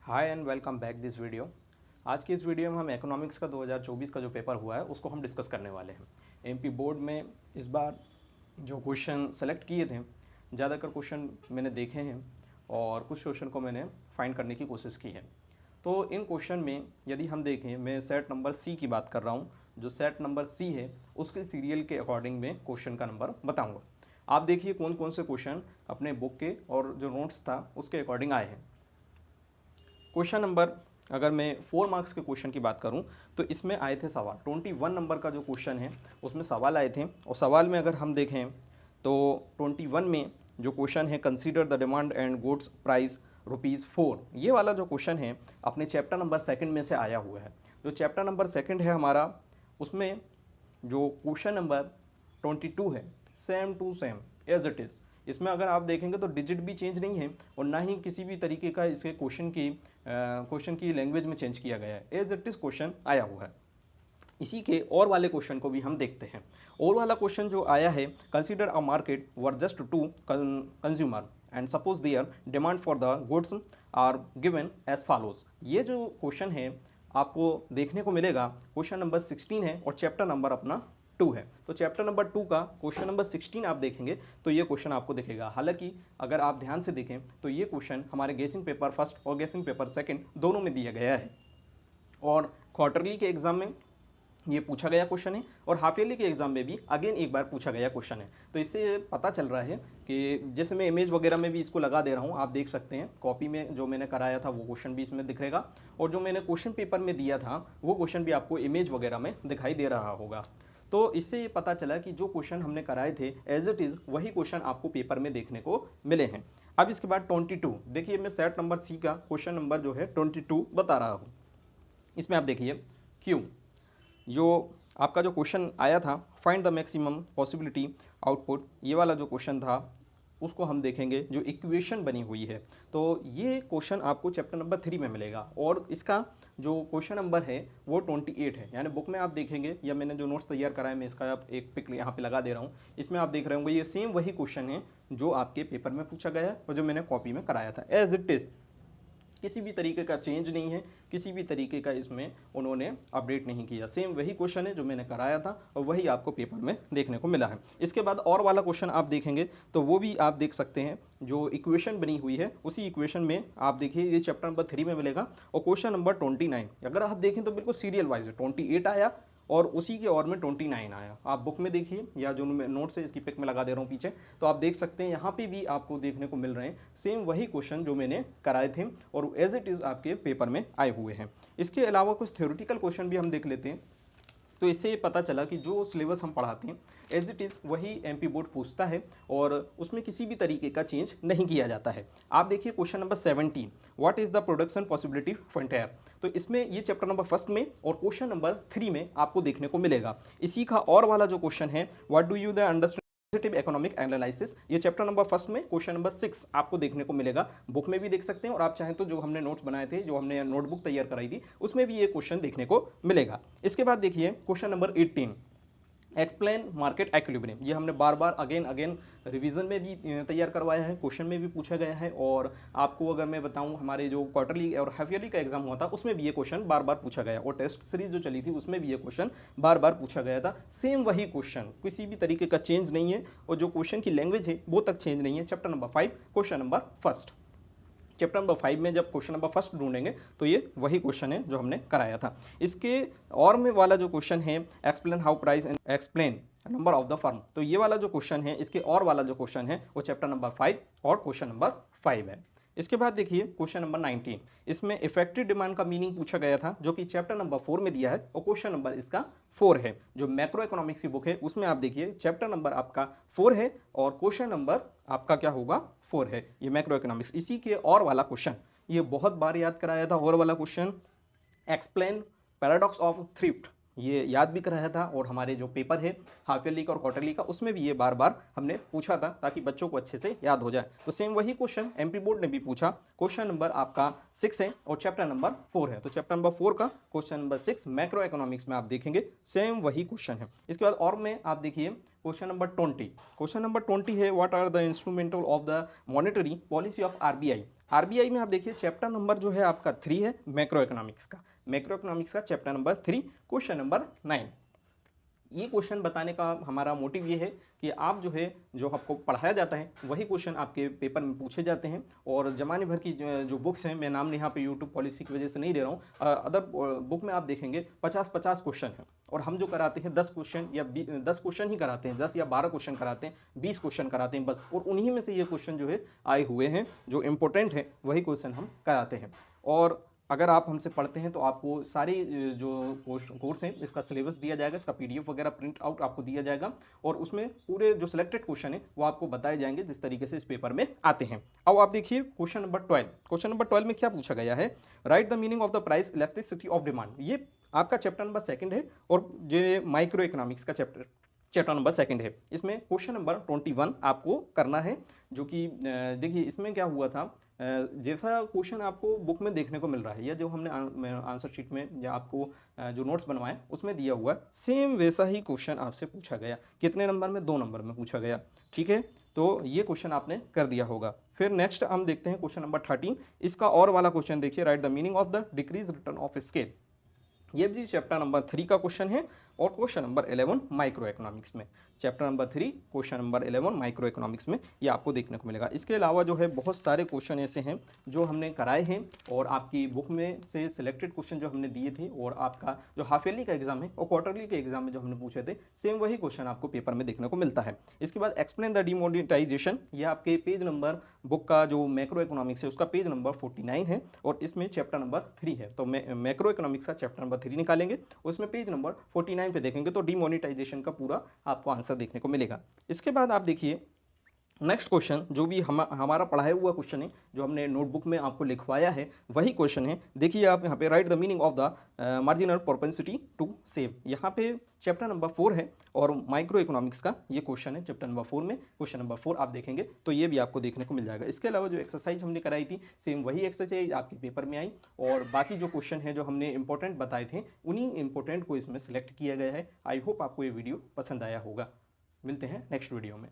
Hi and welcome back this video. आज की इस वीडियो में हम इकोनॉमिक्स का 2024 का जो पेपर हुआ है उसको हम डिस्कस करने वाले हैं। एमपी बोर्ड में इस बार जो क्वेश्चन सेलेक्ट किए थे, ज़्यादातर क्वेश्चन मैंने देखे हैं और कुछ क्वेश्चन को मैंने फाइंड करने की कोशिश की है। तो इन क्वेश्चन में यदि हम देखें, मैं सेट नंबर सी की बात कर रहा हूँ। जो सेट नंबर सी है उसके सीरियल के अकॉर्डिंग में क्वेश्चन का नंबर बताऊँगा। आप देखिए कौन कौन से क्वेश्चन अपने बुक के और जो नोट्स था उसके अकॉर्डिंग आए हैं। क्वेश्चन नंबर, अगर मैं 4 मार्क्स के क्वेश्चन की बात करूं तो इसमें आए थे सवाल 21 नंबर का जो क्वेश्चन है उसमें सवाल आए थे। और सवाल में अगर हम देखें तो 21 में जो क्वेश्चन है, consider the demand and goods price ₹4, ये वाला जो क्वेश्चन है अपने चैप्टर नंबर 2 में से आया हुआ है। जो चैप्टर नंबर 2 है हमारा, उसमें जो क्वेश्चन नंबर 22 है same to same as it is. इसमें अगर आप देखेंगे तो डिजिट भी चेंज नहीं है और ना ही किसी भी तरीके का इसके क्वेश्चन की लैंग्वेज में चेंज किया गया है। एज इट इज़ क्वेश्चन आया हुआ है। इसी के और वाले क्वेश्चन को भी हम देखते हैं। और वाला क्वेश्चन जो आया है, consider a market where just two consumer and suppose their demand for the goods are given as follows. ये जो क्वेश्चन है आपको देखने को मिलेगा, क्वेश्चन नंबर 16 है और चैप्टर नंबर अपना 2 है। तो चैप्टर नंबर 2 का क्वेश्चन नंबर 16 आप देखेंगे तो ये क्वेश्चन आपको दिखेगा। हालांकि अगर आप ध्यान से देखें तो ये क्वेश्चन हमारे गेसिंग पेपर फर्स्ट और गेसिंग पेपर सेकंड दोनों में दिया गया है और क्वार्टरली के एग्जाम में ये पूछा गया क्वेश्चन है और हाफ ईयरली के एग्जाम में भी अगेन एक बार पूछा गया क्वेश्चन है। तो इससे पता चल रहा है कि जैसे मैं इमेज वगैरह में भी इसको लगा दे रहा हूँ, आप देख सकते हैं कॉपी में जो मैंने कराया था वो क्वेश्चन भी इसमें दिखेगा और जो मैंने क्वेश्चन पेपर में दिया था वो क्वेश्चन भी आपको इमेज वगैरह में दिखाई दे रहा होगा। तो इससे ये पता चला कि जो क्वेश्चन हमने कराए थे एज इट इज़ वही क्वेश्चन आपको पेपर में देखने को मिले हैं। अब इसके बाद 22, देखिए मैं सेट नंबर सी का क्वेश्चन नंबर जो है 22 बता रहा हूँ। इसमें आप देखिए क्यों, जो आपका जो क्वेश्चन आया था find the maximum possibility output, ये वाला जो क्वेश्चन था उसको हम देखेंगे। जो इक्वेशन बनी हुई है तो ये क्वेश्चन आपको चैप्टर नंबर 3 में मिलेगा और इसका जो क्वेश्चन नंबर है वो 28 है। यानी बुक में आप देखेंगे या मैंने जो नोट्स तैयार कराया मैं इसका आप एक पिक यहाँ पे लगा दे रहा हूँ। इसमें आप देख रहे होंगे ये सेम वही क्वेश्चन है जो आपके पेपर में पूछा गया और जो मैंने कॉपी में कराया था। एज इट इज़, किसी भी तरीके का चेंज नहीं है, किसी भी तरीके का इसमें उन्होंने अपडेट नहीं किया। सेम वही क्वेश्चन है जो मैंने कराया था और वही आपको पेपर में देखने को मिला है। इसके बाद और वाला क्वेश्चन आप देखेंगे तो वो भी आप देख सकते हैं। जो इक्वेशन बनी हुई है उसी इक्वेशन में आप देखिए ये चैप्टर नंबर 3 में मिलेगा और क्वेश्चन नंबर 29 अगर आप देखें तो बिल्कुल सीरियल वाइज है। 28 आया और उसी के और में 29 आया। आप बुक में देखिए या जो नोट्स है इसकी पिक में लगा दे रहा हूँ पीछे, तो आप देख सकते हैं यहाँ पे भी आपको देखने को मिल रहे हैं सेम वही क्वेश्चन जो मैंने कराए थे और एज इट इज़ आपके पेपर में आए हुए हैं। इसके अलावा कुछ थ्योरेटिकल क्वेश्चन भी हम देख लेते हैं। तो इससे ये पता चला कि जो सिलेबस हम पढ़ाते हैं एज इट इज़ वही एमपी बोर्ड पूछता है और उसमें किसी भी तरीके का चेंज नहीं किया जाता है। आप देखिए question number 17, what is the production possibility frontier. तो इसमें ये चैप्टर नंबर 1 में और क्वेश्चन नंबर 3 में आपको देखने को मिलेगा। इसी का और वाला जो क्वेश्चन है, what do you the understand economic analysis, ये चैप्टर नंबर 1 में क्वेश्चन नंबर 6 आपको देखने को मिलेगा। बुक में भी देख सकते हैं और आप चाहें तो जो हमने नोट्स बनाए थे, जो हमने नोटबुक तैयार कराई थी, उसमें भी ये क्वेश्चन देखने को मिलेगा। इसके बाद देखिए question number 18, explain market equilibrium. ये हमने बार बार अगेन रिवीजन में भी तैयार करवाया है, क्वेश्चन में भी पूछा गया है और आपको अगर मैं बताऊं हमारे जो क्वार्टरली और हाफ ईयरली का एग्जाम हुआ था उसमें भी ये क्वेश्चन बार बार पूछा गया और टेस्ट सीरीज जो चली थी उसमें भी ये क्वेश्चन बार बार पूछा गया था। सेम वही क्वेश्चन, किसी भी तरीके का चेंज नहीं है और जो क्वेश्चन की लैंग्वेज है वो तक चेंज नहीं है। Chapter number 5 question number 1, chapter number 5 में जब क्वेश्चन नंबर 1 ढूंढेंगे तो ये वही क्वेश्चन है जो हमने कराया था। इसके और में वाला जो क्वेश्चन है, explain how price and explain number of the firm, तो ये वाला जो क्वेश्चन है इसके और वाला जो क्वेश्चन है वो चैप्टर नंबर 5 और क्वेश्चन नंबर 5 है। इसके बाद देखिए क्वेश्चन नंबर 19, इसमें इफेक्टिव डिमांड का मीनिंग पूछा गया था जो कि चैप्टर नंबर 4 में दिया है और क्वेश्चन नंबर इसका 4 है। जो मैक्रो इकोनॉमिक्स की बुक है उसमें आप देखिए चैप्टर नंबर आपका 4 है और क्वेश्चन नंबर आपका क्या होगा 4 है। ये मैक्रो इकोनॉमिक्स, इसी के और वाला क्वेश्चन ये बहुत बार याद कराया था। और वाला question explain paradox of thrift, ये याद भी कराया था और हमारे जो पेपर है हाफ ईयरली का और क्वार्टरली का उसमें भी ये बार बार हमने पूछा था ताकि बच्चों को अच्छे से याद हो जाए। तो सेम वही क्वेश्चन एमपी बोर्ड ने भी पूछा। क्वेश्चन नंबर आपका 6 है और चैप्टर नंबर 4 है। तो चैप्टर नंबर 4 का क्वेश्चन नंबर 6 मैक्रो इकोनॉमिक्स में आप देखेंगे सेम वही क्वेश्चन है। इसके बाद और में आप देखिए क्वेश्चन नंबर 20। क्वेश्चन नंबर 20 है what are the instrumental of the monetary policy of RBI. RBI में आप देखिए चैप्टर नंबर जो है आपका 3 है मैक्रो इकोनॉमिक्स का। मैक्रो इकोनॉमिक्स का चैप्टर नंबर 3 क्वेश्चन नंबर 9। ये क्वेश्चन बताने का हमारा मोटिव ये है कि आप जो है जो आपको पढ़ाया जाता है वही क्वेश्चन आपके पेपर में पूछे जाते हैं। और ज़माने भर की जो बुक्स हैं, मैं नाम यहाँ पे यूट्यूब पॉलिसी की वजह से नहीं दे रहा हूँ, अदर बुक में आप देखेंगे 50-50 क्वेश्चन हैं और हम जो कराते हैं 10 क्वेश्चन या 10 क्वेश्चन ही कराते हैं, 10 या 12 क्वेश्चन कराते हैं, 20 क्वेश्चन कराते हैं बस। और उन्हीं में से ये क्वेश्चन जो है आए हुए हैं, जो इंपॉर्टेंट है वही क्वेश्चन हम कराते हैं। और अगर आप हमसे पढ़ते हैं तो आपको सारी जो कोर्स है इसका सिलेबस दिया जाएगा, इसका पीडीएफ वगैरह प्रिंट आउट आपको दिया जाएगा और उसमें पूरे जो सिलेक्टेड क्वेश्चन है वो आपको बताए जाएंगे जिस तरीके से इस पेपर में आते हैं। अब आप देखिए क्वेश्चन नंबर 12। क्वेश्चन नंबर 12 में क्या पूछा गया है, right the meaning of the price elasticity of demand. ये आपका चैप्टर नंबर 2 है और ये माइक्रो इकोनॉमिक्स का चैप्टर नंबर 2 है। इसमें क्वेश्चन नंबर 21 आपको करना है, जो कि देखिए इसमें क्या हुआ था, जैसा क्वेश्चन आपको बुक में देखने को मिल रहा है या जो हमने आंसर शीट में या आपको जो नोट्स बनवाए उसमें दिया हुआ है, सेम वैसा ही क्वेश्चन आपसे पूछा गया। कितने नंबर में? 2 नंबर में पूछा गया। ठीक है, तो ये क्वेश्चन आपने कर दिया होगा। फिर नेक्स्ट हम देखते हैं क्वेश्चन नंबर 13। इसका और वाला क्वेश्चन देखिए, right the meaning of the decrease return of scale. ये भी चैप्टर नंबर 3 का क्वेश्चन है और क्वेश्चन नंबर 11 माइक्रो इकोनॉमिक्स में। Chapter number 3 question number 11 micro economics में ये आपको देखने को मिलेगा। इसके अलावा जो है बहुत सारे क्वेश्चन ऐसे हैं जो हमने कराए हैं और आपकी बुक में से सिलेक्टेड क्वेश्चन जो हमने दिए थे और आपका जो हाफ ईयरली का एग्जाम है और क्वार्टरली के एग्जाम में जो हमने पूछे थे सेम वही क्वेश्चन आपको पेपर में देखने को मिलता है। इसके बाद एक्सप्लेन द डिमोनेटाइजेशन, ये आपके पेज नंबर बुक का जो मैक्रो इकोनॉमिक्स है उसका पेज नंबर 49 है और इसमें चैप्टर नंबर 3 है। तो मैक्रो इकोनॉमिक्स का चैप्टर नंबर 3 निकालेंगे, उसमें पेज नंबर 49 पे देखेंगे तो डिमोनेटाइजेशन का पूरा आपको आंसर देखने को मिलेगा। इसके बाद आप देखिए नेक्स्ट क्वेश्चन जो भी हमारा पढ़ाया हुआ क्वेश्चन है, जो हमने नोटबुक में आपको लिखवाया है वही क्वेश्चन है। देखिए आप यहाँ पे write the meaning of the marginal propensity to save. यहाँ पे चैप्टर नंबर 4 है और माइक्रो इकोनॉमिक्स का ये क्वेश्चन है चैप्टर नंबर 4 में। क्वेश्चन नंबर 4 आप देखेंगे तो ये भी आपको देखने को मिल जाएगा। इसके अलावा जो एक्सरसाइज हमने कराई थी सेम वही एक्सरसाइज आपके पेपर में आई और बाकी जो क्वेश्चन है जो हमने इंपॉर्टेंट बताए थे उन्हीं इंपॉर्टेंट को इसमें सिलेक्ट किया गया है। आई होप आपको ये वीडियो पसंद आया होगा। मिलते हैं नेक्स्ट वीडियो में।